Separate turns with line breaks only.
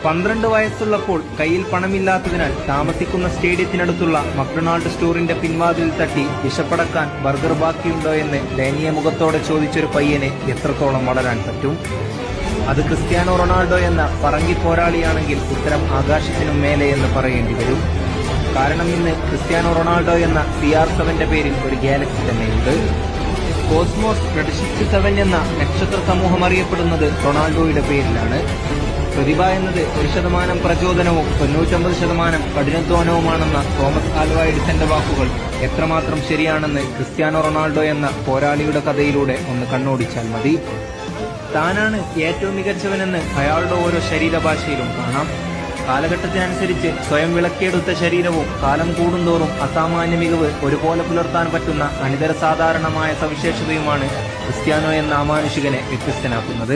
12 വയസ്സുള്ളപ്പോൾ കയ്യിൽ പണമില്ലാത്തതിനാൽ താമസിക്കുന്ന സ്റ്റേഡിയത്തിനടുത്തുള്ള മക്ഡൊണാൾഡ് സ്റ്റോറിന്റെ പിൻവാതിൽ തട്ടി വിശപ്പടക്കാൻ ബർഗർ ബാക്കിയുണ്ടോ എന്ന് ദയനീയ മുഖത്തോടെ ചോദിച്ചൊരു പയ്യന് എത്രത്തോളം വളരാൻ പറ്റും? അത് ക്രിസ്ത്യാനോ റൊണാൾഡോ എന്ന പറങ്കി പോരാളിയാണെങ്കിൽ ഉത്തരം ആകാശത്തിനും മേലെ എന്ന് പറയേണ്ടി വരും. കാരണം ഇന്ന് ക്രിസ്ത്യാനോ റൊണാൾഡോ എന്ന CR7 പേരിൽ ഒരു ഗാലക്സി തന്നെയുണ്ട്. കോസ്മോസ് റെഡ് ഷിഫ്റ്റ് 7 എന്ന നക്ഷത്ര സമൂഹം അറിയപ്പെടുന്നത് റൊണാൾഡോയുടെ പേരിലാണ്. പ്രതിഭ എന്നത് 1% പ്രചോദനവും 99% കഠിനാധ്വാനവുമാണെന്ന തോമസ് ആൽവ എഡിസന്റെ വാക്കുകൾ എത്രമാത്രം ശരിയാണെന്ന് ക്രിസ്ത്യാനോ റൊണാൾഡോ എന്ന പോരാളിയുടെ കഥയിലൂടെ ഒന്ന് കണ്ണോടിച്ചാൽ മതി. താനാണ് ഏറ്റവും മികച്ചവനെന്ന് അയാളുടെ ഓരോ ശരീരഭാഷയിലും കാണാം. കാലഘട്ടത്തിനനുസരിച്ച് സ്വയം വിളക്കിയെടുത്ത ശരീരവും കാലം കൂടുന്തോറും അസാമാന്യ മികവ് ഒരുപോലെ പുലർത്താൻ പറ്റുന്ന അനിതര സാധാരണമായ സവിശേഷതയുമാണ് ക്രിസ്ത്യാനോ എന്ന അമാനുഷികനെ വ്യത്യസ്തനാക്കുന്നത്.